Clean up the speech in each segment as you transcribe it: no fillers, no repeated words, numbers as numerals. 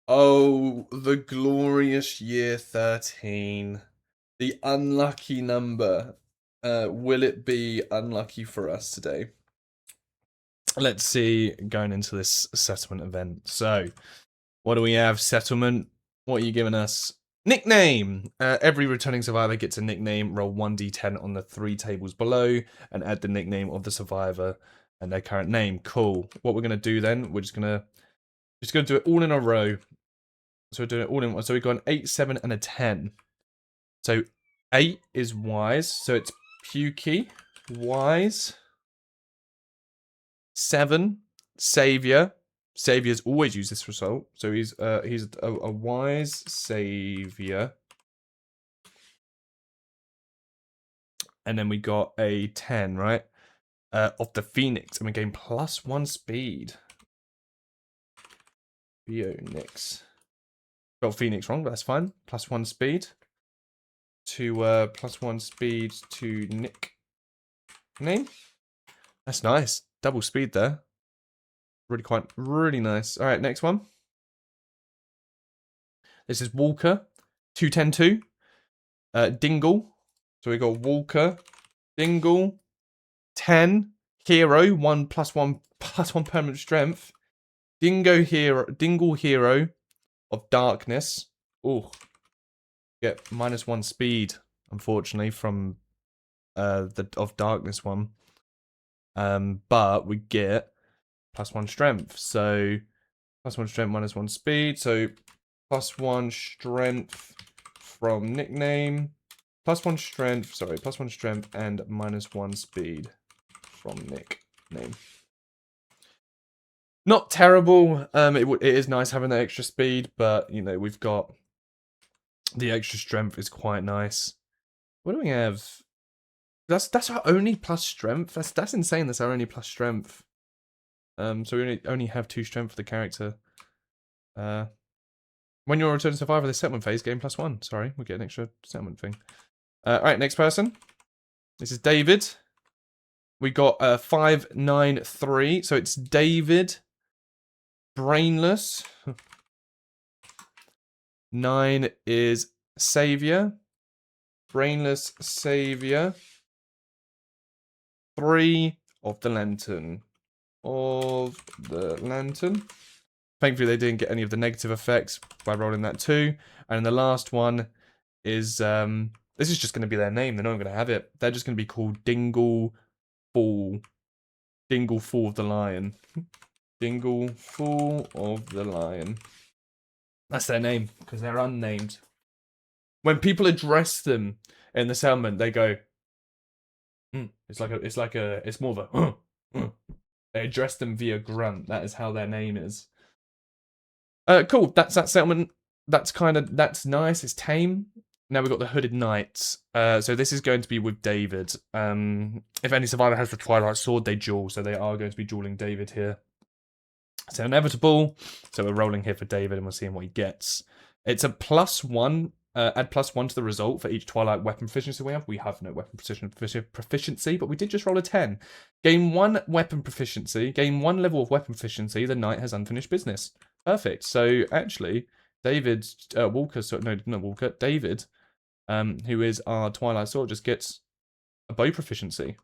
Oh, the glorious year 13. The unlucky number. Will it be unlucky for us today? Let's see, going into this settlement event. So, what do we have? Settlement. What are you giving us? Nickname. Every returning survivor gets a nickname. Roll 1d10 on the 3 tables below and add the nickname of the survivor and their current name. Cool. What we're going to do then, we're just going to do it all in a row. So we're doing it all in one. So we've got an 8, 7, and a 10. So 8 is wise. So it's Pukey. Wise. 7, savior. Saviors always use this result. So he's a wise savior. And then we got a 10, right? Of the Phoenix. And we gain +1 speed. Phoenix. Got Phoenix wrong, but that's fine. +1 speed. To +1 speed to nickname. That's nice. Double speed there. Really nice. All right, next one. This is Walker. 210-2. Dingle. So we got Walker, Dingle, 10, Hero, 1 +1 +1 permanent strength. Dingle Hero of Darkness. Oh, get -1 speed, unfortunately, from the of Darkness one. But we get +1 strength. So +1 strength, -1 speed. So +1 strength from nickname. +1 strength, sorry, +1 strength and -1 speed from nickname. Not terrible. It is nice having that extra speed, but you know we've got the extra strength is quite nice. What do we have? That's our only plus strength. That's insane. That's our only plus strength. So we only have 2 strength for the character. When you're a returning survivor, the settlement phase, gain +1. Sorry, we get an extra settlement thing. Alright, next person. This is David. We got 593. So it's David. Brainless. 9 is Savior. Brainless Savior. 3 of the Lantern. Thankfully, they didn't get any of the negative effects by rolling that 2. And the last one is, this is just going to be their name. They're not going to have it. They're just going to be called Dingle Fool. Dingle Fool of the Lion. Dingle Fool of the Lion. That's their name, because they're unnamed. When people address them in the settlement, they go, it's more of a, they address them via grunt. That is how their name is. Cool. That's that settlement. That's nice. It's tame. Now we've got the Hooded Knights. So this is going to be with David. If any survivor has the Twilight Sword, they duel. So they are going to be dueling David here. So inevitable. So we're rolling here for David and we're seeing what he gets. It's a +1. Add +1 to the result for each Twilight weapon proficiency we have. We have no weapon proficiency, but we did just roll a 10. Gain 1 weapon proficiency. Gain 1 level of weapon proficiency. The knight has unfinished business. Perfect. So actually, David Walker, not Walker, David, who is our Twilight Sword, just gets a bow proficiency.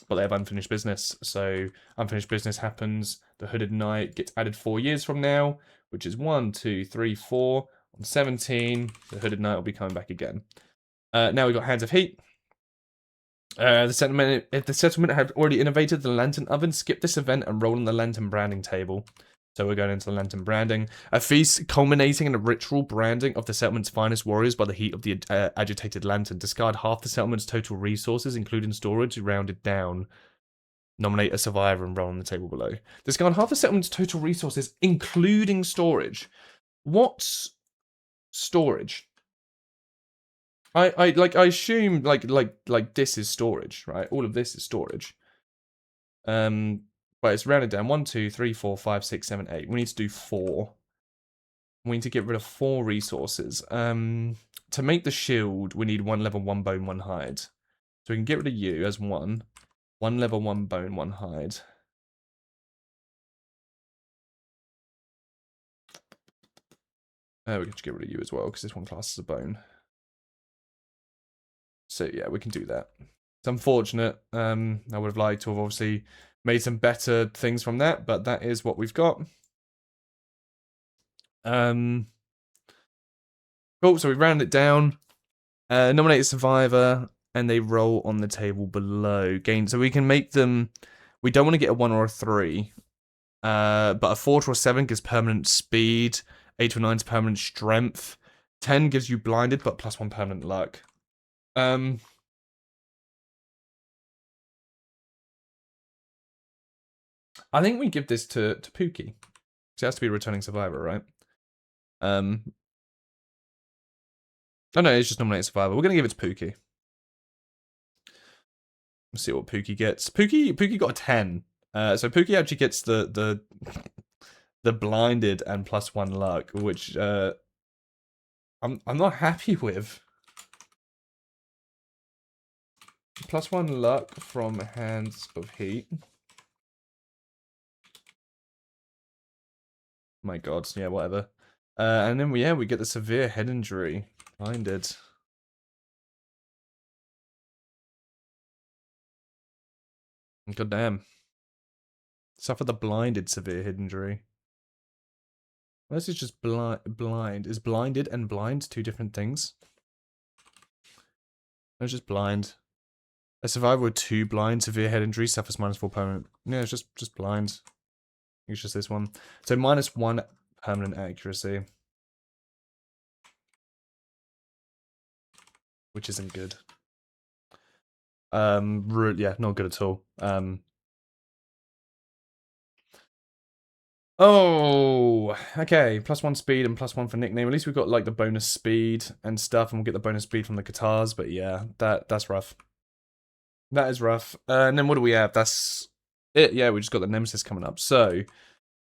But they have unfinished business. So unfinished business happens. The Hooded Knight gets added 4 years from now, which is 1, 2, 3, 4. On 17, the Hooded Knight will be coming back again. Now we've got Hands of Heat. If the settlement had already innovated the lantern oven, skip this event and roll on the lantern branding table. So we're going into the lantern branding. A feast culminating in a ritual branding of the settlement's finest warriors by the heat of the agitated lantern. Discard half the settlement's total resources, including storage, rounded down. Nominate a survivor and roll on the table below. Discard half the settlement's total resources, including storage. What's storage? I assume like this is storage, right? All of this is storage. But it's rounded down. 1, 2, 3, 4, 5, 6, 7, 8. We need to do 4. We need to get rid of 4 resources. To make the shield, we need 1 level, 1 bone, 1 hide. So we can get rid of you as 1. 1 level, 1 bone, 1 hide. We can just get rid of you as well, because this one classes a bone. So yeah, we can do that. It's unfortunate. I would have liked to have obviously made some better things from that, but that is what we've got. Cool, so we round it down. Nominate a survivor, and they roll on the table below. Gain, so we can make them. We don't want to get a 1 or a 3. But a 4 or a 7 gives permanent speed. 8 or 9 is permanent strength. 10 gives you blinded, but +1 permanent luck. I think we give this to Pookie. She has to be a returning survivor, right? Oh no, it's just nominate survivor. We're gonna give it to Pookie. Let's see what Pookie gets. Pookie got a 10. So Pookie actually gets the blinded and +1 luck, which I'm not happy with. +1 luck from Hands of Heat. My god, yeah, whatever. And then we get the severe head injury. Blinded. God damn. Suffer the blinded severe head injury. Well, this is just blind. Is blinded and blind 2 different things? No, it's just blind. A survivor with 2 blind severe head injury suffers -4 permanent. Yeah, it's just blind. I think it's just this one. So -1 permanent accuracy. Which isn't good. Yeah, not good at all. Oh, okay. +1 speed and +1 for nickname. At least we've got like the bonus speed and stuff, and we'll get the bonus speed from the guitars. But yeah, that's rough. That is rough. And then what do we have? That's it. Yeah, we just got the Nemesis coming up. So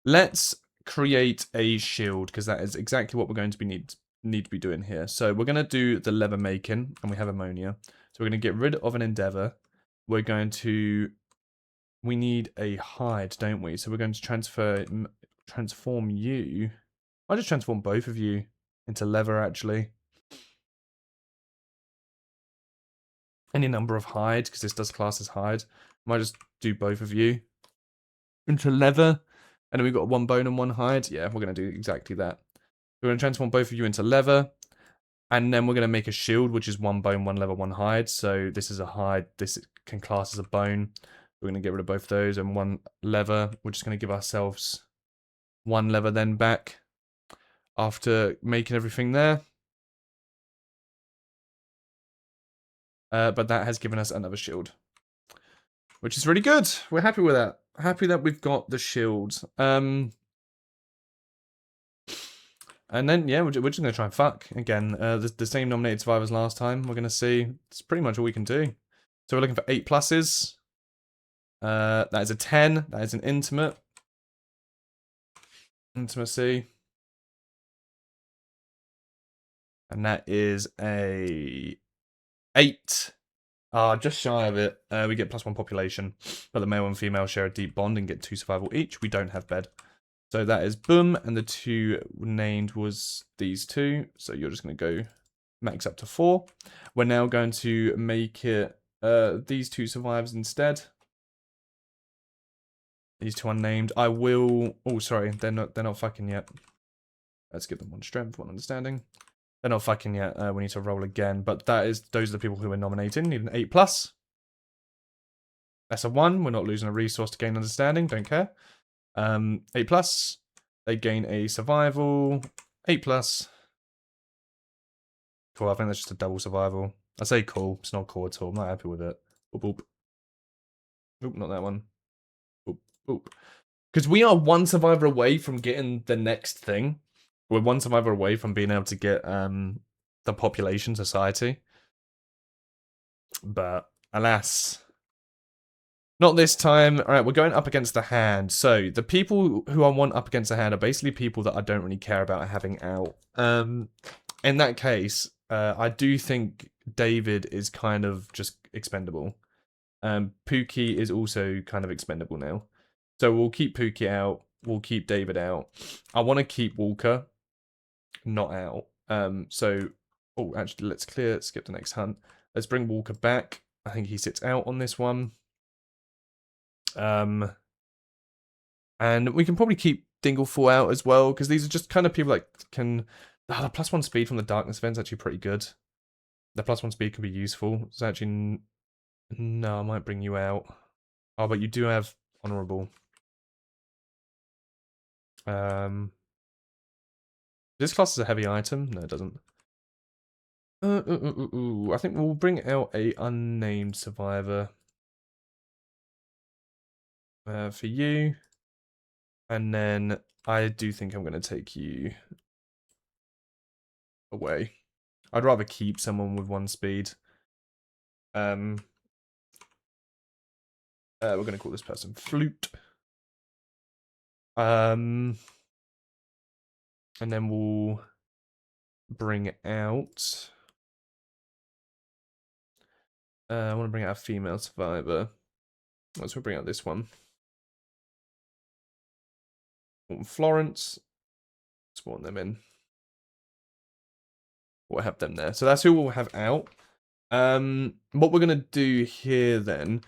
let's create a shield, because that is exactly what we're going to be need to be doing here. So we're gonna do the leather making, and we have ammonia. So we're gonna get rid of an endeavor. We're going to. We need a hide, don't we? So we're going to transform you. I'll just transform both of you into leather, actually. Any number of hide, because this does class as hide. Might just do both of you into leather. And then we've got 1 bone and 1 hide. Yeah, we're going to do exactly that. We're going to transform both of you into leather. And then we're going to make a shield, which is 1 bone, 1 leather, 1 hide. So this is a hide. This can class as a bone. We're going to get rid of both those and 1 leather. We're just going to give ourselves 1 leather then back after making everything there. But that has given us another shield, which is really good. We're happy with that. Happy that we've got the shield. And then, yeah, we're just going to try and fuck again. The same nominated survivors last time. We're going to see. It's pretty much all we can do. So we're looking for 8 pluses. That is a 10. That is an intimate. Intimacy. And that is a 8. Just shy of it. We get +1 population, but the male and female share a deep bond and get 2 survival each. We don't have bed. So that is boom, and the 2 named was these 2. So you're just going to go max up to 4. We're now going to make it these 2 survivors instead. These 2 unnamed. I will. Oh, sorry, they're not fucking yet. Let's give them 1 strength, 1 understanding. They're not fucking yet. We need to roll again. But those are the people who we're nominating. Need an 8+. That's a 1. We're not losing a resource to gain understanding. Don't care. 8+. They gain a survival. 8+. Cool. I think that's just a double survival. I say cool. It's not cool at all. I'm not happy with it. Boop, boop. Oop, not that one. Boop, boop. Because we are 1 survivor away from getting the next thing. We're 1 survivor away from being able to get the population society. But alas, not this time. All right, we're going up against the hand. So the people who I want up against the hand are basically people that I don't really care about having out. In that case, I do think David is kind of just expendable. Pookie is also kind of expendable now. So we'll keep Pookie out. We'll keep David out. I want to keep Walker. not out. Oh, actually, let's skip the next hunt. Let's bring Walker back. I think he sits out on this one. And we can probably keep Dinglefall out as well, because these are just kind of people that can... the +1 speed from the Darkness event's actually pretty good. The +1 speed can be useful. It's actually... No, I might bring you out. Oh, but you do have Honourable. This class is a heavy item. No, it doesn't. I think we'll bring out a unnamed survivor for you, and then I do think I'm going to take you away. I'd rather keep someone with 1 speed. We're going to call this person Flute. And then we'll bring out... I want to bring out a female survivor. Let's bring out this one. Florence. Spawn them in. We'll have them there. So that's who we'll have out. What we're going to do here then...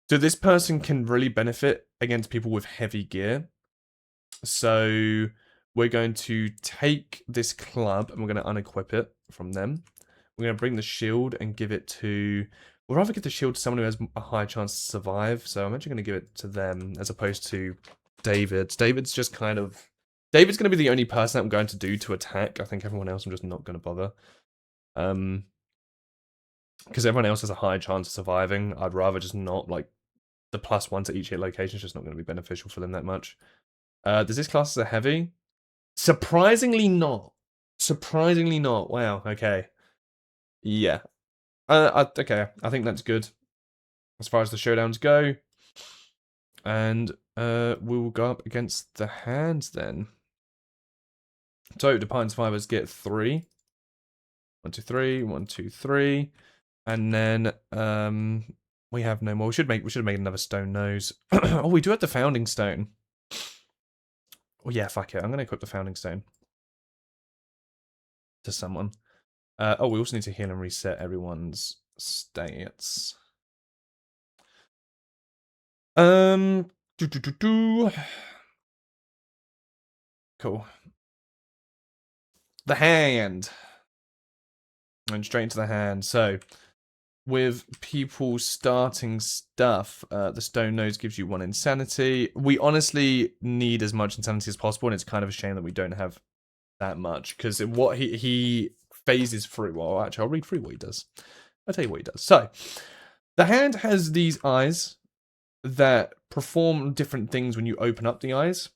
So this person can really benefit against people with heavy gear. So we're going to take this club and we're going to unequip it from them. We're going to bring the shield and give it to... We'll rather give the shield to someone who has a high chance to survive. So I'm actually going to give it to them as opposed to David. David's just kind of... David's going to be the only person that I'm going to do to attack. I think everyone else I'm just not going to bother. Because everyone else has a high chance of surviving. I'd rather just not, like... The +1 to each hit location is just not going to be beneficial for them that much. Does this class as a heavy? Surprisingly not. Surprisingly not. Wow, okay. Yeah. Okay, I think that's good. As far as the showdowns go. And we'll go up against the hands then. So, Defiant Survivors get 3. 1, 2, 3. 1, 2, 3. And then we have no more. We should have made another stone nose. Oh, we do have the founding stone. Oh yeah, fuck it. I'm gonna equip the founding stone to someone. Oh, we also need to heal and reset everyone's stats. Cool. The hand. And straight into the hand. So, with people starting stuff, the stone nose gives you 1 insanity. We honestly need as much insanity as possible, and it's kind of a shame that we don't have that much, because what he phases through. Well, actually, I'll read through what he does. I'll tell you what he does. So, the hand has these eyes that perform different things when you open up the eyes.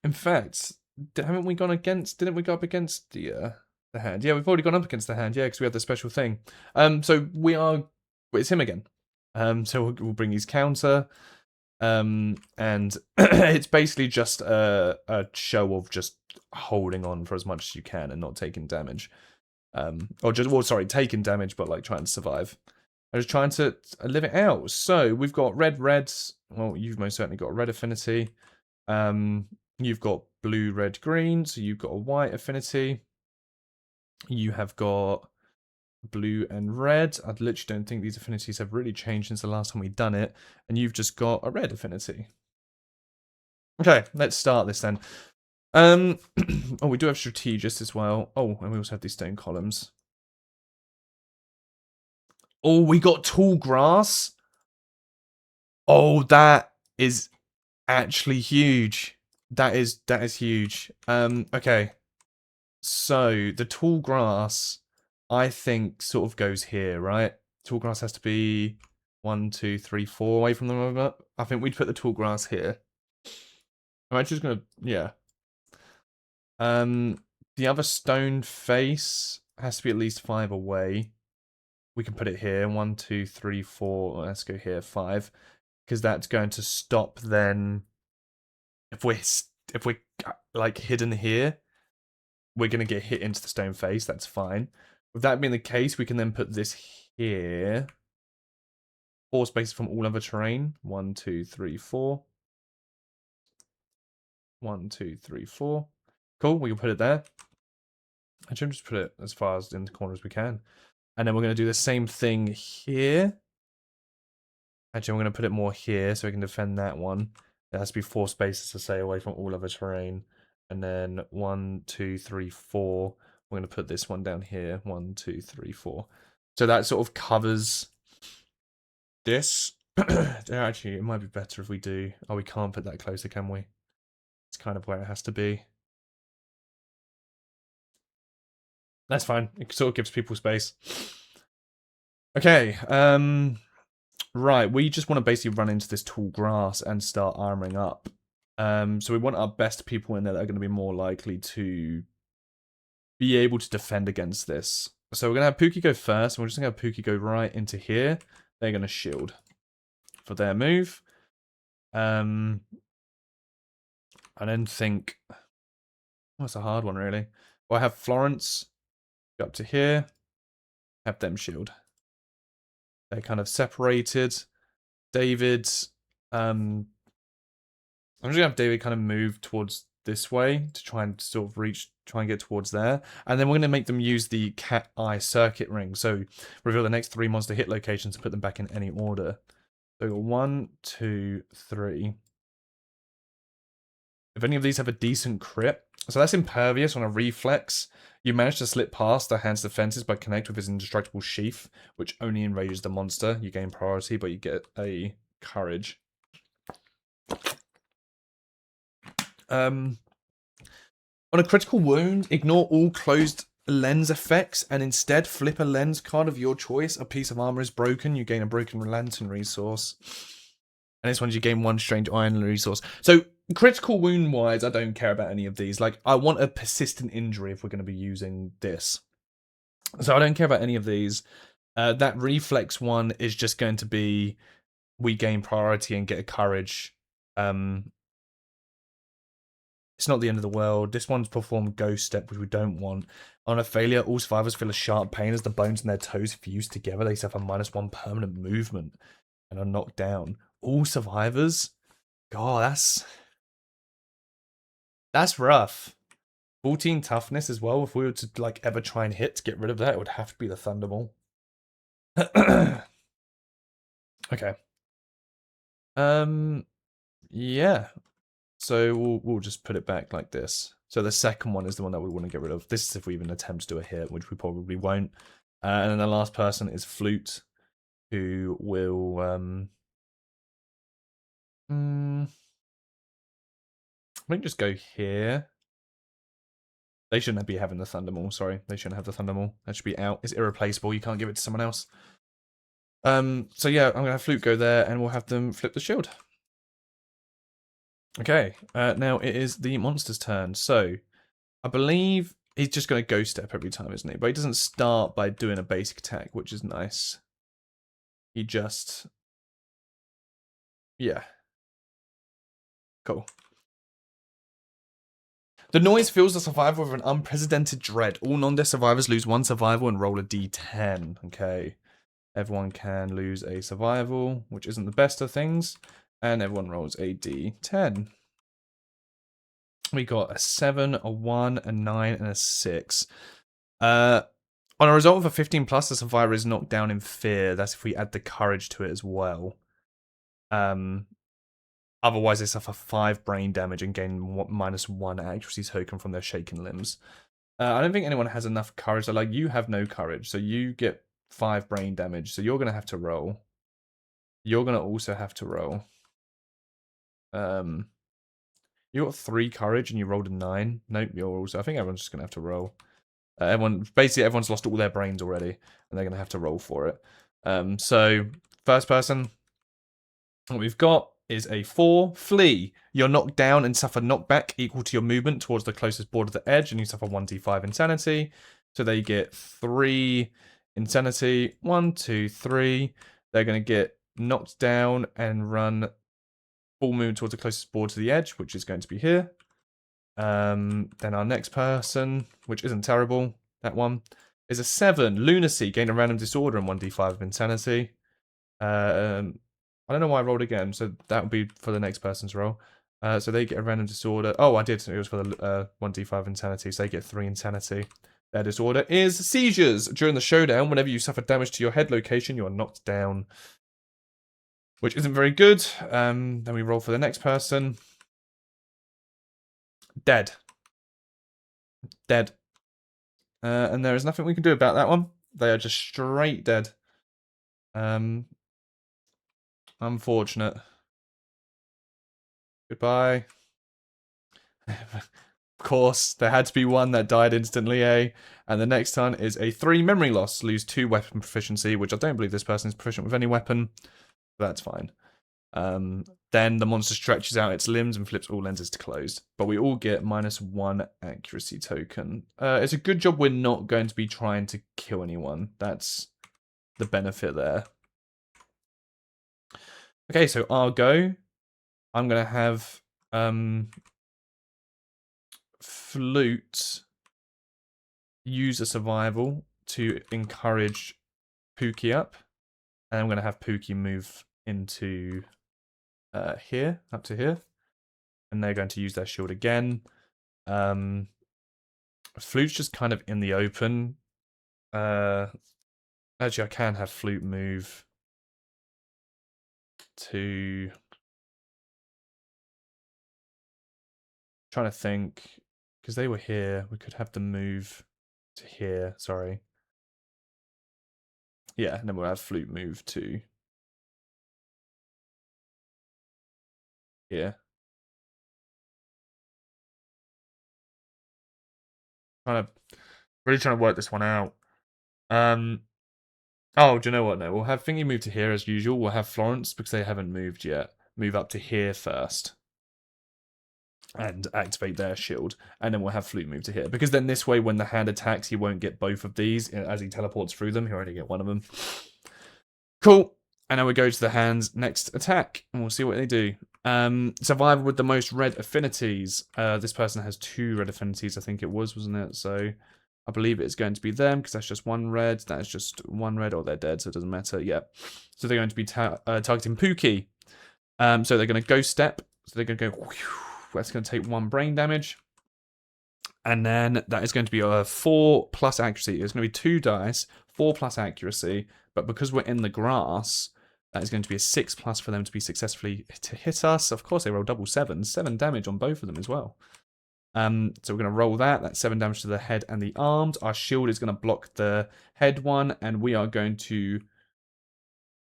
In fact, didn't we go up against the hand? Yeah, we've already gone up against the hand, yeah, because we had the special thing. So it's him again. So we'll bring his counter. And it's basically just a show of just holding on for as much as you can and not taking damage. Taking damage, but like trying to survive. I was trying to live it out. So we've got reds. Well, you've most certainly got a red affinity. You've got blue, red, green. So you've got a white affinity. You have got blue and red. I literally don't think these affinities have really changed since the last time we've done it. And you've just got a red affinity. Okay, let's start this then. Oh, we do have strategist as well. Oh, and we also have these stone columns. Oh, we got tall grass. Oh, that is actually huge. That is huge. Okay. So the tall grass, I think, sort of goes here, right? Tall grass has to be 1, 2, 3, 4 away from the river. I think we'd put the tall grass here. I'm actually just gonna, yeah. The other stone face has to be at least 5 away. We can put it here. 1, 2, 3, 4. Let's go here. 5, because that's going to stop. Then, if we're like hidden here, we're gonna get hit into the stone face. That's fine. With that being the case, we can then put this here. 4 spaces from all other terrain. 1, 2, 3, 4. 1, 2, 3, 4. Cool, we can put it there. I should just put it as far as in the corner as we can. And then we're going to do the same thing here. Actually, I'm going to put it more here so we can defend that one. There has to be 4 spaces to stay away from all other terrain. And then 1, 2, 3, 4. We're going to put this one down here. 1, 2, 3, 4. So that sort of covers this. Actually, it might be better if we do. Oh, we can't put that closer, can we? It's kind of where it has to be. That's fine. It sort of gives people space. Okay. Right. We just want to basically run into this tall grass and start armoring up. So we want our best people in there that are going to be more likely to be able to defend against this. So we're going to have Pookie go first. And we're just going to have Pookie go right into here. They're going to shield for their move. I then think... Oh, that's a hard one, really. Well, I have Florence go up to here. Have them shield. They're kind of separated. David... I'm just going to have David kind of move towards this way to try and sort of try and get towards there. And then we're going to make them use the cat eye circuit ring. So reveal the next 3 monster hit locations and put them back in any order. So 1, 2, 3. If any of these have a decent crit. So that's impervious on a reflex. You manage to slip past the hand's defenses by connect with his indestructible sheath, which only enrages the monster. You gain priority, but you get a courage. On a critical wound, ignore all closed lens effects and instead flip a lens card of your choice. A piece of armor is broken. You gain a broken lantern resource. And this one you gain 1 strange iron resource. So critical wound wise, I don't care about any of these. Like, I want a persistent injury if we're going to be using this. So I don't care about any of these. That reflex one is just going to be we gain priority and get a courage. It's not the end of the world. This one's performed Ghost Step, which we don't want. On a failure, all survivors feel a sharp pain as the bones in their toes fuse together. They suffer -1 permanent movement and are knocked down. All survivors? God, that's rough. 14 toughness as well. If we were to like ever try and hit to get rid of that, it would have to be the Thunderball. Okay. Yeah. So we'll just put it back like this. So the second one is the one that we want to get rid of. This is if we even attempt to do a hit, which we probably won't. And then the last person is Flute, who will... I think just go here. They shouldn't be having the Thundermaul, sorry. They shouldn't have the Thundermaul. That should be out. It's irreplaceable. You can't give it to someone else. So yeah, I'm going to have Flute go there, and we'll have them flip the shield. Okay, now it is the monster's turn. So, I believe he's just going to Ghost Step every time, isn't he? But he doesn't start by doing a basic attack, which is nice. He just... Yeah. Cool. The noise fills the survivor with an unprecedented dread. All non-death survivors lose 1 survival and roll a d10. Okay. Everyone can lose a survival, which isn't the best of things. And everyone rolls a d10. We got a 7, a 1, a 9, and a 6. On a result of a 15+, the survivor is knocked down in fear. That's if we add the courage to it as well. Otherwise, they suffer 5 brain damage and gain -1 accuracy token from their shaken limbs. I don't think anyone has enough courage. So, like, you have no courage, so you get 5 brain damage. So you're going to have to roll. You're going to also have to roll. You got 3 courage and you rolled a 9. Nope, you're also... I think everyone's just going to have to roll. Basically, everyone's lost all their brains already, and they're going to have to roll for it. So, first person, what we've got is a 4. Flee. You're knocked down and suffer knockback equal to your movement towards the closest board of the edge, and you suffer 1d5 insanity. So they get 3 insanity. 1, 2, 3. They're going to get knocked down and run full movement towards the closest board to the edge, which is going to be here. Then our next person, which isn't terrible, that one, is a 7. Lunacy. Gain a random disorder and 1d5 of insanity. I don't know why I rolled again, so that would be for the next person's roll. So they get a random disorder. Oh, I did. It was for the 1d5 insanity, so they get 3 insanity. Their disorder is seizures. During the showdown, whenever you suffer damage to your head location, you are knocked down. Which isn't very good. Then we roll for the next person. Dead. Dead. And there is nothing we can do about that one. They are just straight dead. Unfortunate. Goodbye. Of course, there had to be one that died instantly, eh? And the next one is a 3 memory loss. Lose 2 weapon proficiency, which I don't believe this person is proficient with any weapon. That's fine. Then the monster stretches out its limbs and flips all lenses to closed. But we all get -1 accuracy token. It's a good job we're not going to be trying to kill anyone. That's the benefit there. Okay, so I'll go. I'm going to have Flute use a survival to encourage Pookie up. And I'm going to have Pookie move into here, up to here. And they're going to use their shield again. Flute's just kind of in the open. Actually, I can have Flute move to... Trying to think, because they were here, we could have them move to here, sorry. Yeah, and then we'll have Flute move to here. Really trying to work this one out. Oh, do you know what? No, we'll have Thingy move to here as usual. We'll have Florence, because they haven't moved yet, move up to here first. And activate their shield. And then we'll have Flute move to here. Because then this way, when the hand attacks, he won't get both of these. As he teleports through them, he'll only get one of them. Cool. And now we go to the hand's next attack. And we'll see what they do. Survivor with the most red affinities. This person has 2 red affinities, I think it was, wasn't it? So I believe it's going to be them, because that's just 1 red. That is just 1 red, or they're dead, so it doesn't matter. Yeah. So they're going to be targeting Pookie. So they're going to Ghost Step. So they're going to go... Whew, that's going to take 1 brain damage. And then that is going to be a 4 plus accuracy. It's going to be 2 dice, 4 plus accuracy. But because we're in the grass, that is going to be a 6 plus for them to be successfully to hit us. Of course, they roll double 7s. 7 damage on both of them as well. So we're going to roll that. That's 7 damage to the head and the arms. Our shield is going to block the head one. And we are going to...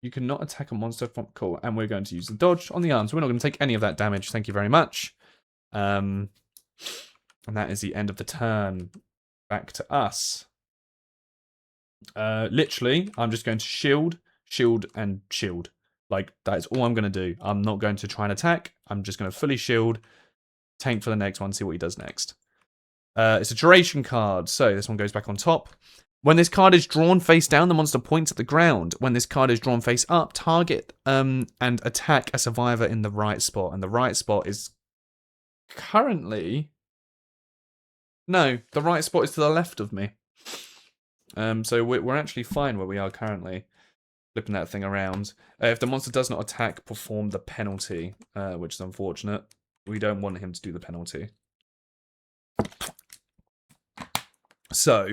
You cannot attack a monster from... Cool. And we're going to use the dodge on the arms. We're not going to take any of that damage. Thank you very much. And that is the end of the turn. Back to us. Literally, I'm just going to shield, and shield. Like, that is all I'm going to do. I'm not going to try and attack. I'm just going to fully shield, tank for the next one, see what he does next. It's a duration card, so this one goes back on top. When this card is drawn face down, the monster points at the ground. When this card is drawn face up, target and attack a survivor in the right spot. And the right spot is currently... No, the right spot is to the left of me. So we're actually fine where we are currently. Flipping that thing around. If the monster does not attack, perform the penalty, which is unfortunate. We don't want him to do the penalty. So...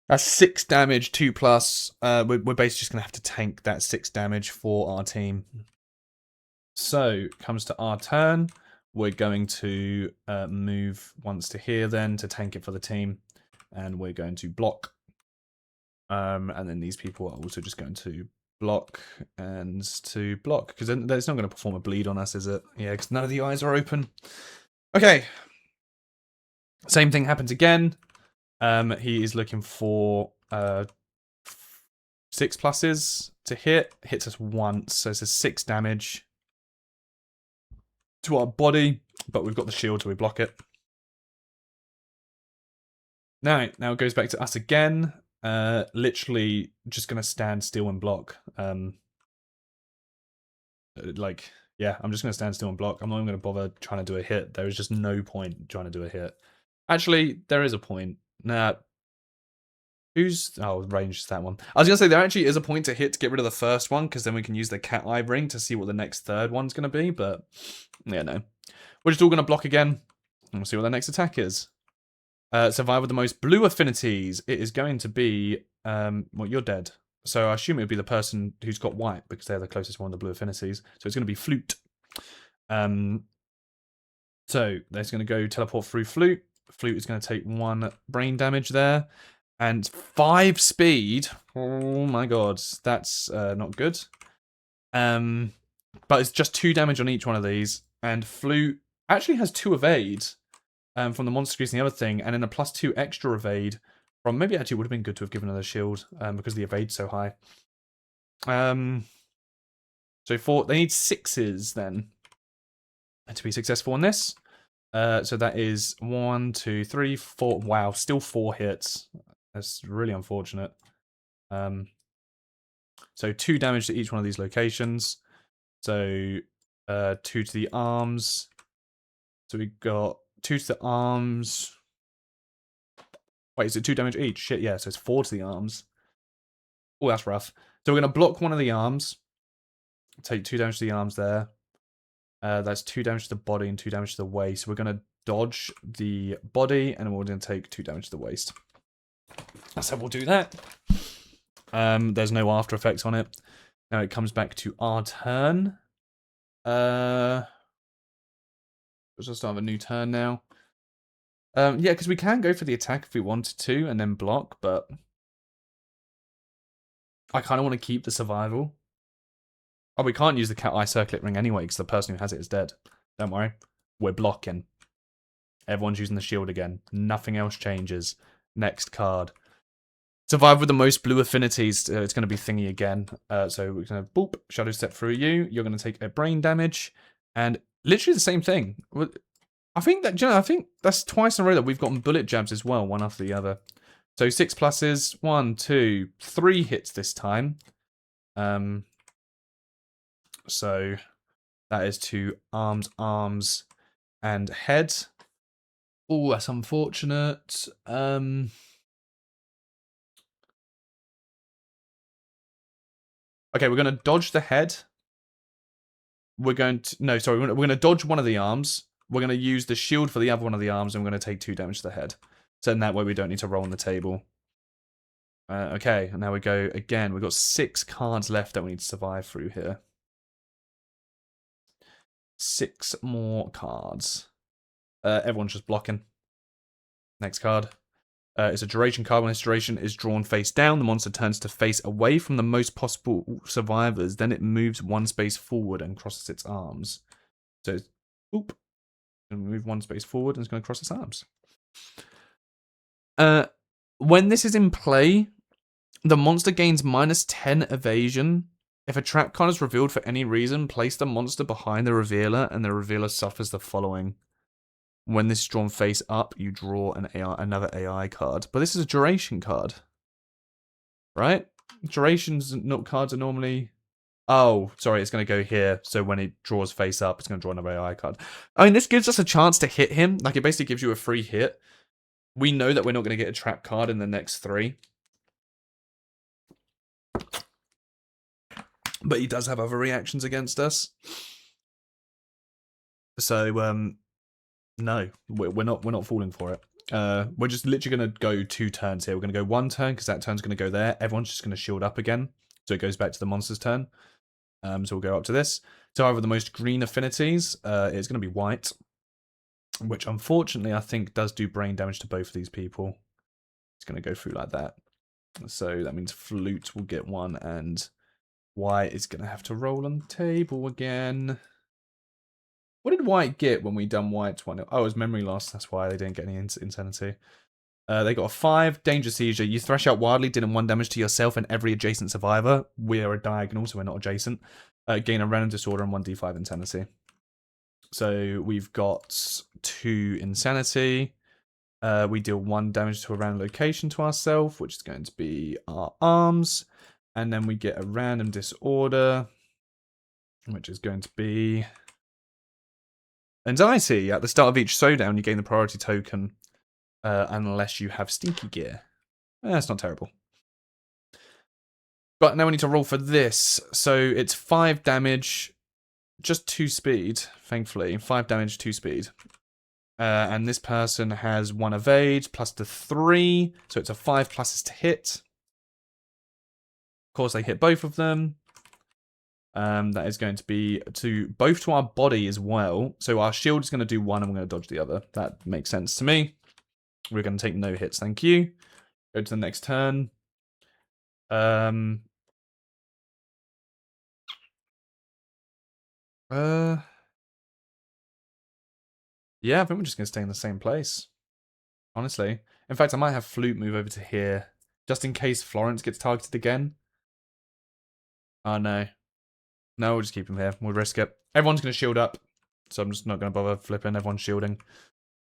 That's 6 damage, 2 plus. We're basically just going to have to tank that 6 damage for our team. So, comes to our turn. We're going to move once to here then to tank it for the team. And we're going to block. And then these people are also just going to block and to block. Because then it's not going to perform a bleed on us, is it? Yeah, because none of the eyes are open. Okay. Same thing happens again. He is looking for 6 pluses to hit. Hits us once, so it's a 6 damage to our body, but we've got the shield, so we block it. Now it goes back to us again. Literally just going to stand still and block. Yeah, I'm just going to stand still and block. I'm not even going to bother trying to do a hit. There is just no point trying to do a hit. Actually, there is a point. Nah, Who's... Oh, range is that one. I was going to say, there actually is a point to hit to get rid of the first one, because then we can use the cat eye ring to see what the next third one's going to be, but... Yeah, no. We're just all going to block again, and we'll see what the next attack is. Survive with the most blue affinities. It is going to be... well, you're dead. So I assume it would be the person who's got white, because they're the closest one to blue affinities. So it's going to be Flute. So there's going to go teleport through Flute. Flute is going to take 1 brain damage there. And 5 speed. Oh my god, that's not good. But it's just 2 damage on each one of these. And Flute actually has 2 evade from the monster increasing the other thing. And then a +2 extra evade from... Maybe actually would have been good to have given her the shield because the evade's so high. So they need 6s then to be successful in this. So that is 1, 2, 3, 4. Wow, still 4 hits. That's really unfortunate. So 2 damage to each one of these locations. So 2 to the arms. So we got 2 to the arms. Wait, is it 2 damage each? Shit, yeah, so it's 4 to the arms. Oh, that's rough. So we're going to block one of the arms. Take 2 damage to the arms there. That's 2 damage to the body and 2 damage to the waist. So we're going to dodge the body, and we're going to take 2 damage to the waist. So we'll do that. There's no after effects on it. Now it comes back to our turn. Let's just start a new turn now. Yeah, because we can go for the attack if we wanted to, and then block, but I kind of want to keep the survival. Oh, we can't use the cat eye circlet ring anyway, because the person who has it is dead. Don't worry. We're blocking. Everyone's using the shield again. Nothing else changes. Next card. Survive with the most blue affinities. It's going to be Thingy again. So we're going to boop, Shadow Step through you. You're going to take a brain damage. And literally the same thing. I think that, you know, I think that's twice in a row that we've gotten bullet jabs as well, one after the other. So 6 pluses. 1, 2, 3 hits this time. So that is to arms, and head. Oh, that's unfortunate. Okay, we're going to dodge the head. We're going to... No, sorry. We're going to dodge one of the arms. We're going to use the shield for the other one of the arms, and we're going to take 2 damage to the head. So in that way, we don't need to roll on the table. Okay, and now we go again. We've got 6 cards left that we need to survive through here. 6 more cards. Everyone's just blocking. Next card. It's a duration card. When this duration is drawn face down, the monster turns to face away from the most possible survivors. Then it moves 1 space forward and crosses its arms. So, oop. And move 1 space forward and it's going to cross its arms. When this is in play, the monster gains -10 evasion. If a trap card is revealed for any reason, place the monster behind the revealer and the revealer suffers the following. When this is drawn face up, you draw another AI card. But this is a duration card. Right? Durations cards are normally... Oh, sorry, it's going to go here. So when it draws face up, it's going to draw another AI card. I mean, this gives us a chance to hit him. Like, it basically gives you a free hit. We know that we're not going to get a trap card in the next 3. But he does have other reactions against us. So, no, we're not falling for it. We're just literally going to go 2 turns here. We're going to go 1 turn because that turn's going to go there. Everyone's just going to shield up again. So it goes back to the monster's turn. So we'll go up to this. So however, the most green affinities is going to be white. Which unfortunately I think does do brain damage to both of these people. It's going to go through like that. So that means Flute will get 1 and white is going to have to roll on the table again. What did white get when we done white's one? Oh, it was memory loss. That's why they didn't get any insanity. They got a 5. Danger seizure. You thrash out wildly, dealing 1 damage to yourself and every adjacent survivor. We are a diagonal, so we're not adjacent. Gain a random disorder and 1d5 insanity. So we've got 2 insanity. We deal 1 damage to a random location to ourselves, which is going to be our arms. And then we get a random disorder, which is going to be... Anxiety. At the start of each showdown, you gain the priority token unless you have stinky gear. That's not terrible. But now we need to roll for this. So it's 5 damage, just 2 speed, thankfully. 5 damage, 2 speed. And this person has 1 evade, plus the 3. So it's a 5 pluses to hit. Of course, they hit both of them. That is going to be both to our body as well. So our shield is going to do 1 and we're going to dodge the other. That makes sense to me. We're going to take no hits, thank you. Go to the next turn. Yeah, I think we're just going to stay in the same place. Honestly. In fact, I might have Flute move over to here. Just in case Florence gets targeted again. Oh, no. No, we'll just keep him here. We'll risk it. Everyone's going to shield up. So I'm just not going to bother flipping. Everyone's shielding.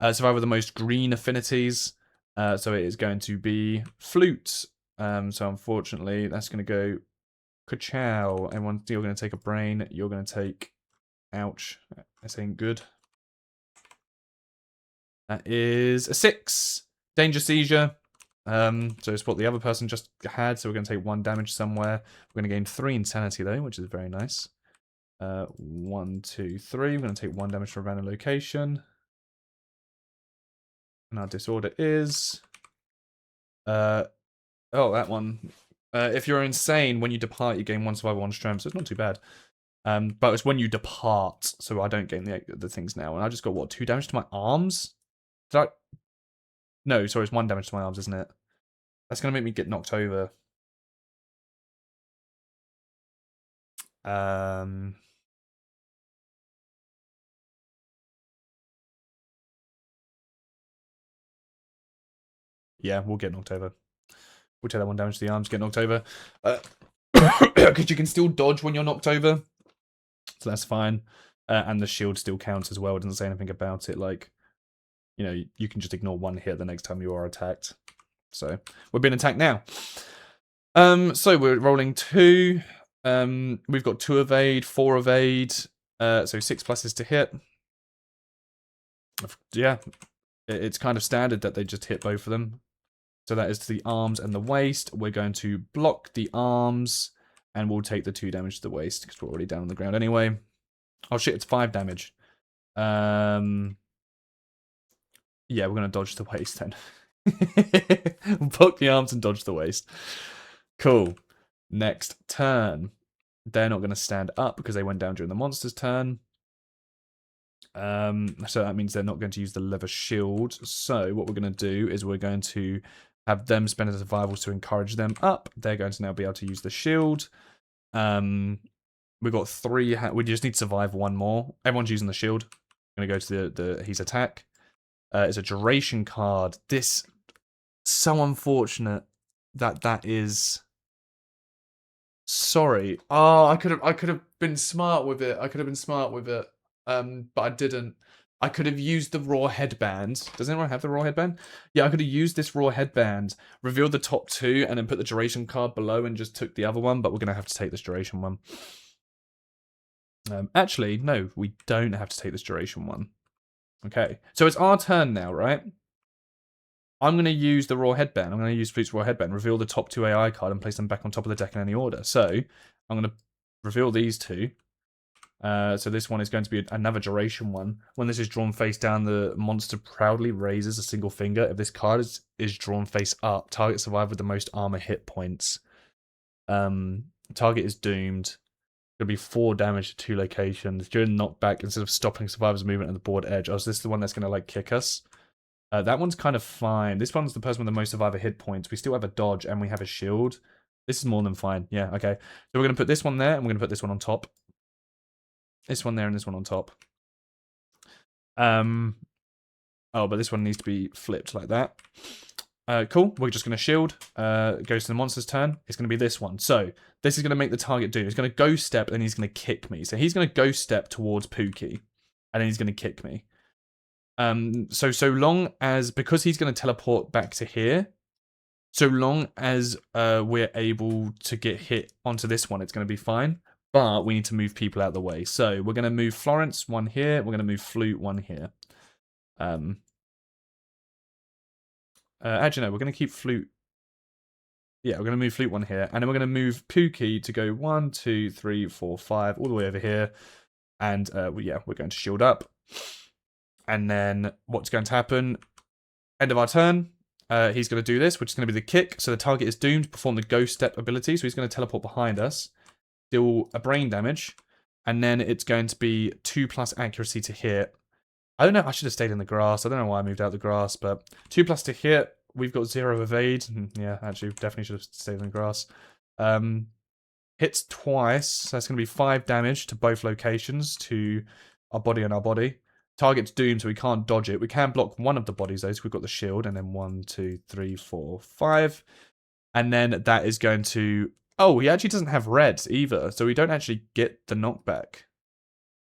Survivor with the most green affinities. So it is going to be Flute. So unfortunately, that's going to go ka-chow. Everyone, you're going to take a brain. You're going to take... Ouch. This ain't good. That is a 6. Danger seizure. So it's what the other person just had. So we're going to take 1 damage somewhere. We're going to gain 3 insanity though, which is very nice. 1, 2, 3. We're going to take 1 damage from a random location. And our disorder is... oh, that one. If you're insane, when you depart, you gain 1 survival, 1 strength. So it's not too bad. But it's when you depart. So I don't gain the things now. And I just got, what, 2 damage to my arms? Did I... No, sorry, it's 1 damage to my arms, isn't it? That's going to make me get knocked over. Yeah, we'll get knocked over. We'll take that 1 damage to the arms, get knocked over. Because you can still dodge when you're knocked over. So that's fine. And the shield still counts as well. It doesn't say anything about it. Like, you know, you can just ignore 1 hit the next time you are attacked. So, we're being attacked now. So we're rolling 2. We've got 2 evade, 4 evade. So 6 pluses to hit. Yeah. It's kind of standard that they just hit both of them. So that is to the arms and the waist. We're going to block the arms. And we'll take the 2 damage to the waist. Because we're already down on the ground anyway. Oh shit, it's 5 damage. Yeah, we're going to dodge the waist then. Block the arms and dodge the waist. Cool. Next turn. They're not going to stand up because they went down during the monster's turn. So that means they're not going to use the leather shield. So what we're going to do is we're going to have them spend a survivals to encourage them up. They're going to now be able to use the shield. We've got 3. We just need to survive 1 more. Everyone's using the shield. I'm going to go to his attack. It's a duration card. This, so unfortunate that is... Sorry. Oh, I could have been smart with it. But I didn't. I could have used the raw headband. Does anyone have the raw headband? Yeah, I could have used this raw headband, revealed the top 2, and then put the duration card below and just took the other one, but we're going to have to take this duration one. Actually, no, we don't have to take this duration one. Okay, so it's our turn now, right? I'm going to use the raw headband. I'm going to use Fleet's raw headband, reveal the top 2 AI card, and place them back on top of the deck in any order. So I'm going to reveal these 2. So this one is going to be another duration one. When this is drawn face down, the monster proudly raises a single finger. If this card is drawn face up, target survivor with the most armor hit points. Target is doomed. It'll be 4 damage to 2 locations. During knockback, instead of stopping survivor's movement at the board edge. Oh, is this the one that's going to like kick us? That one's kind of fine. This one's the person with the most survivor hit points. We still have a dodge and we have a shield. This is more than fine. Yeah, okay. So we're going to put this one there and we're going to put this one on top. This one there and this one on top. Oh, but this one needs to be flipped like that. Cool. We're just going to shield. Goes to the monster's turn. It's going to be this one. So this is going to make the target do. He's going to ghost step and then he's going to kick me. So he's going to ghost step towards Pookie. And then he's going to kick me. So long as... Because he's going to teleport back to here. So long as we're able to get hit onto this one, it's going to be fine. But we need to move people out of the way. So we're going to move Florence, 1 here. We're going to move Flute, 1 here. Actually, no, we're going to keep Flute Yeah, we're going to move Flute 1 here. And then we're going to move Pookie to go 1, 2, 3, 4, 5, all the way over here. And yeah, we're going to shield up. And then what's going to happen? End of our turn. He's going to do this, which is going to be the kick. So the target is doomed to perform the Ghost Step ability. So he's going to teleport behind us, deal a brain damage, and then it's going to be 2+ accuracy to hit. I don't know. I should have stayed in the grass. I don't know why I moved out the grass, but 2+ to hit. We've got 0 evade. Yeah, actually, definitely should have stayed in the grass. Hits twice. So that's going to be 5 damage to both locations, to our body and our body. Target's doomed, so we can't dodge it. We can block one of the bodies, though, so we've got the shield. And then 1, 2, 3, 4, 5. And then that is going to... Oh, he actually doesn't have red either, so we don't actually get the knockback.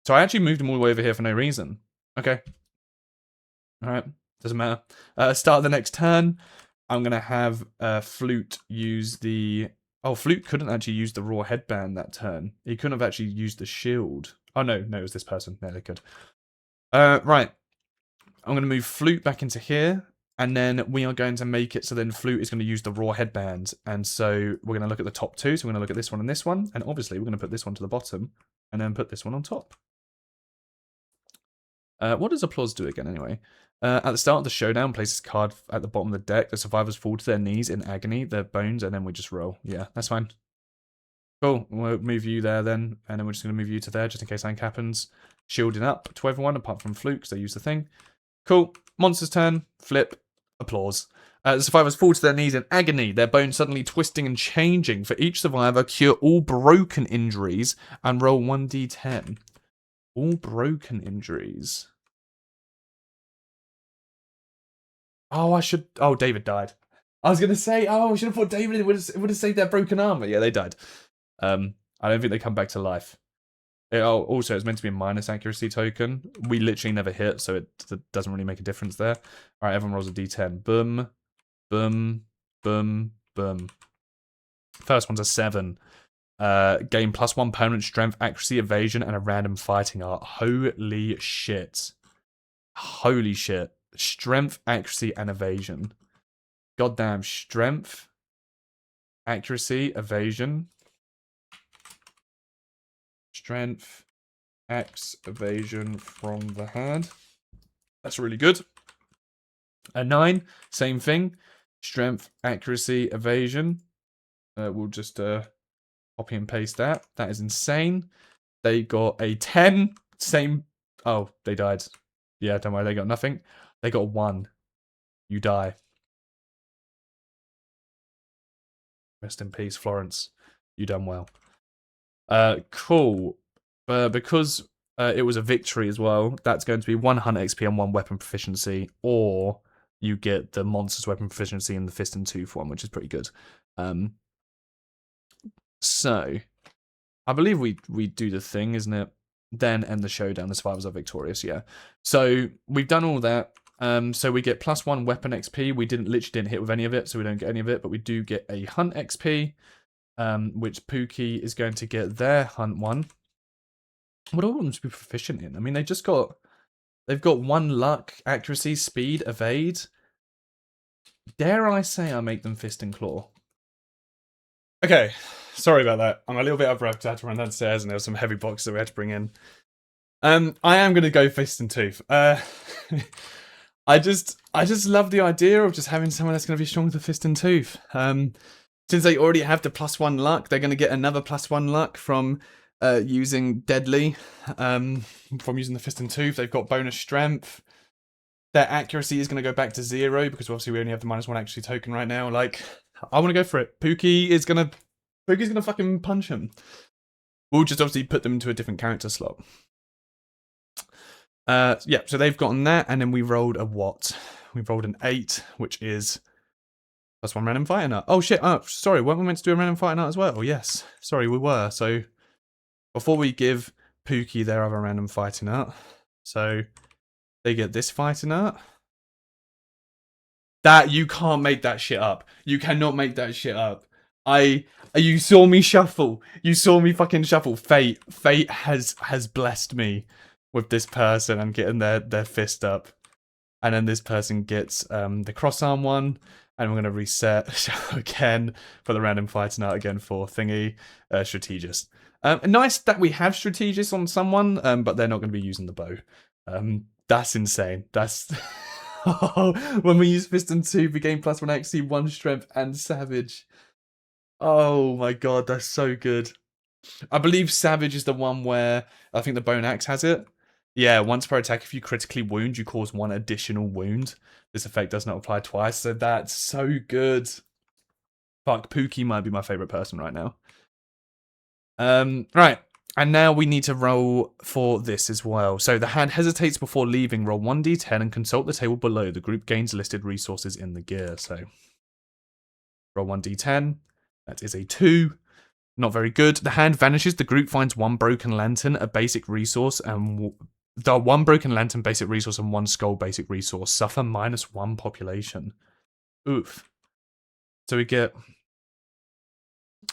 So I actually moved him all the way over here for no reason. Okay. Alright, doesn't matter. Start the next turn. I'm going to have Flute use the... Oh, Flute couldn't actually use the raw headband that turn. He couldn't have actually used the shield. Oh, no, it was this person. No, they could. Right. I'm going to move Flute back into here. And then we are going to make it so then Flute is going to use the raw headband. And so we're going to look at the top two. So we're going to look at this one and this one. And obviously we're going to put this one to the bottom. And then put this one on top. What does applause do again anyway? At the start of the showdown, place this card at the bottom of the deck. The survivors fall to their knees in agony, their bones, and then we just roll. Yeah, that's fine. Cool. We'll move you there then. And then we're just going to move you to there just in case anything happens. Shielding up to everyone apart from Fluke because they use the thing. Cool. Monster's turn. Flip. Applause. The survivors fall to their knees in agony, their bones suddenly twisting and changing. For each survivor, cure all broken injuries and roll 1d10. All broken injuries. Oh, I should... Oh, David died. I was going to say, oh, I should have put David in. It would have saved their broken arm. But yeah, they died. I don't think they come back to life. Also, it's meant to be a minus accuracy token. We literally never hit, so it doesn't really make a difference there. All right, everyone rolls a d10. Boom, boom, boom, boom. First one's a 7. Gain +1 permanent strength, accuracy, evasion, and a random fighting art. Holy shit. Holy shit. Strength, accuracy, and evasion. Goddamn, strength, accuracy, evasion. Strength, X, evasion from the hand. That's really good. A 9, same thing. Strength, accuracy, evasion. We'll just copy and paste that. That is insane. They got a 10. Same. Oh, they died. Yeah, don't worry, they got nothing. They got 1. You die. Rest in peace, Florence. You done well. Cool. Because it was a victory as well, that's going to be 1 hunt XP and 1 weapon proficiency, or you get the monster's weapon proficiency and the fist and tooth one, which is pretty good. So, I believe we do the thing, isn't it? Then end the showdown. The survivors are victorious. Yeah. So we've done all that. So we get +1 weapon XP. We literally didn't hit with any of it, so we don't get any of it. But we do get a hunt XP, which Pookie is going to get their hunt one. What do I want them to be proficient in? I mean, they've got 1 luck, accuracy, speed, evade. Dare I say I make them fist and claw? Okay, sorry about that. I'm a little bit out of breath because I had to run downstairs and there were some heavy boxes that we had to bring in. I am going to go fist and tooth. I just love the idea of just having someone that's going to be strong with the fist and tooth. Since they already have the +1 luck, they're going to get another +1 luck from using deadly, from using the fist and tooth. They've got bonus strength. Their accuracy is going to go back to 0 because obviously we only have the -1 accuracy token right now. Like, I want to go for it. Pookie's gonna fucking punch him. We'll just obviously put them into a different character slot. Yeah, so they've gotten that, and then we rolled a what? We rolled an 8, which is +1 random fighting art. Oh shit, oh, sorry, weren't we meant to do a random fighting art as well? Oh, yes, sorry, we were. So, before we give Pookie their other random fighting art, so they get this fighting art. That, you can't make that shit up. You cannot make that shit up. You saw me shuffle. You saw me fucking shuffle. Fate has blessed me with this person and getting their fist up. And then this person gets the cross arm one. And we're going to reset again for the random fighting art again for thingy, strategist. Nice that we have strategist on someone, but they're not going to be using the bow. That's insane. That's when we use Piston 2, we gain +1 XC, 1 strength, and savage. Oh my god, that's so good. I believe savage is the one where I think the bone axe has it. Yeah, once per attack, if you critically wound, you cause 1 additional wound. This effect does not apply twice, so that's so good. Fuck, Pookie might be my favorite person right now. Right. And now we need to roll for this as well. So the hand hesitates before leaving. Roll 1d10 and consult the table below. The group gains listed resources in the gear. So roll 1d10. That is a 2. Not very good. The hand vanishes. The group finds 1 broken lantern, a basic resource, and the 1 broken lantern basic resource and 1 skull basic resource. Suffer -1 population. Oof. So we get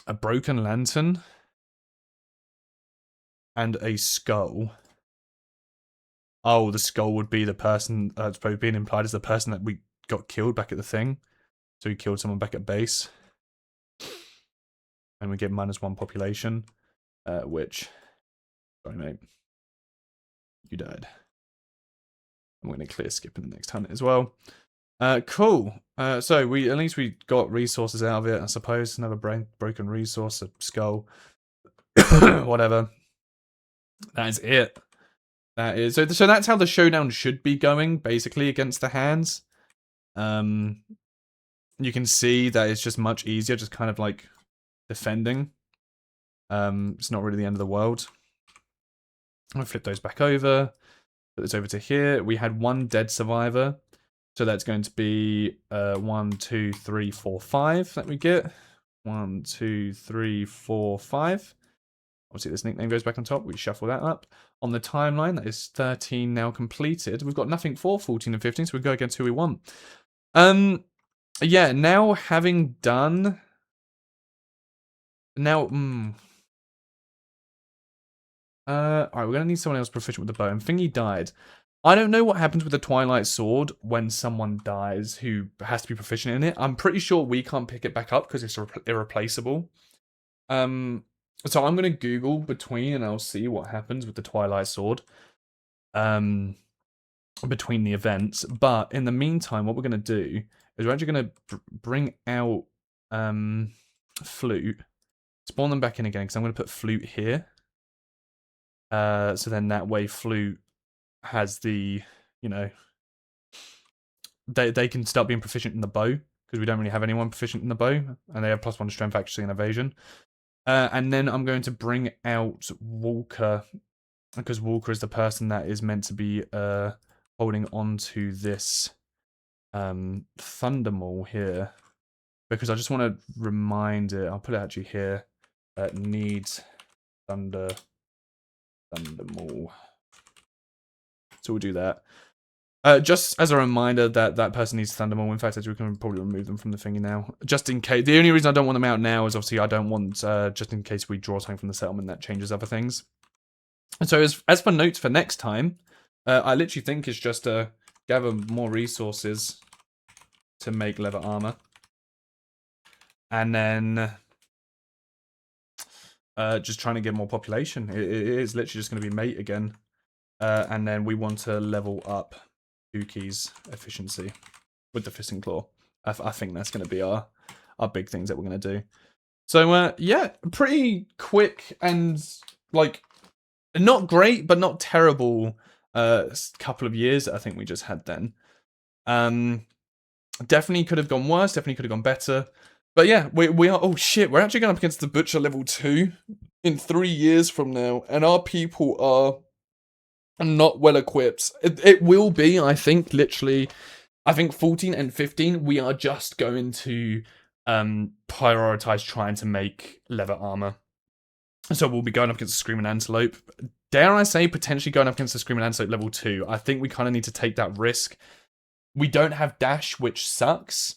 a broken lantern and a skull. Oh, the skull would be the person that's probably being implied as the person that we got killed back at the thing. So we killed someone back at base. And we get -1 population, which, sorry mate, you died. I'm going to clear skip in the next hunt as well. Cool. So at least we got resources out of it, I suppose. Another broken resource, a skull, whatever. That is it. That is so that's how the showdown should be going, basically, against the hands. You can see that it's just much easier, just kind of like defending. It's not really the end of the world. I'm gonna flip those back over. Put this over to here. We had 1 dead survivor. So that's going to be 1, 2, 3, 4, 5 that we get. 1, 2, 3, 4, 5. Obviously, this nickname goes back on top. We shuffle that up. On the timeline, that is 13 now completed. We've got nothing for 14 and 15, so we go against who we want. Yeah, now having done... Now, alright, we're going to need someone else proficient with the bow. And Thingy died. I don't know what happens with the Twilight Sword when someone dies who has to be proficient in it. I'm pretty sure we can't pick it back up because it's irreplaceable. So I'm going to Google between and I'll see what happens with the Twilight Sword. Between the events. But in the meantime, what we're going to do is we're actually going to bring out Flute. Spawn them back in again because I'm going to put Flute here. So then that way Flute has the, you know, they can start being proficient in the bow because we don't really have anyone proficient in the bow, and they have +1 strength, accuracy, and evasion. And then I'm going to bring out Walker because Walker is the person that is meant to be holding on to this Thunder Maul here, because I just want to remind it. I'll put it actually here. Needs Thunder Maul. So we'll do that. Just as a reminder that that person needs Thunder Maul. In fact, we can probably remove them from the thingy now. Just in case. The only reason I don't want them out now is obviously I don't want, just in case we draw something from the settlement that changes other things. And so as for notes for next time, I literally think it's just to gather more resources to make leather armor. And then just trying to get more population. It is literally just going to be mate again. And then we want to level up Pookie's efficiency with the Fist and Claw. I think that's going to be our big things that we're going to do. So, yeah, pretty quick and, like, not great, but not terrible couple of years that I think we just had then. Definitely could have gone worse, definitely could have gone better. But yeah, we are, oh shit, we're actually going up against the Butcher level 2 in 3 years from now. And our people are not well equipped. It will be, I think, literally, I think 14 and 15, we are just going to prioritize trying to make leather armor. So we'll be going up against the Screaming Antelope. Dare I say, potentially going up against the Screaming Antelope level 2. I think we kind of need to take that risk. We don't have dash, which sucks.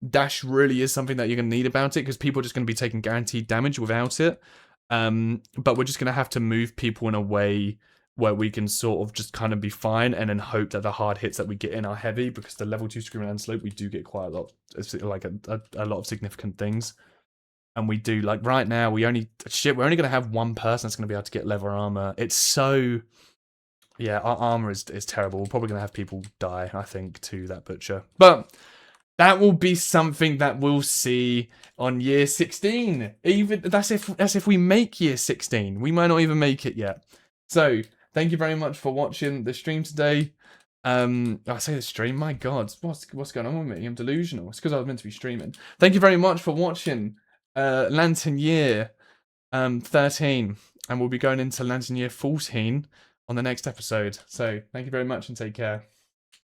Dash really is something that you're going to need about it, because people are just going to be taking guaranteed damage without it. But we're just going to have to move people in a way where we can sort of just kind of be fine and then hope that the hard hits that we get in are heavy, because the level 2 Screamer Antelope, we do get quite a lot, like a lot of significant things. And we do, like, right now, we're only going to have one person that's going to be able to get leather armor. It's so, yeah, our armor is terrible. We're probably going to have people die, I think, to that butcher. But that will be something that we'll see on year 16. Even that's if we make year 16. We might not even make it yet. So thank you very much for watching the stream today. I say the stream, my God, what's going on with me? I'm delusional. It's because I was meant to be streaming. Thank you very much for watching Lantern Year 13, and we'll be going into Lantern Year 14 on the next episode. So thank you very much and take care.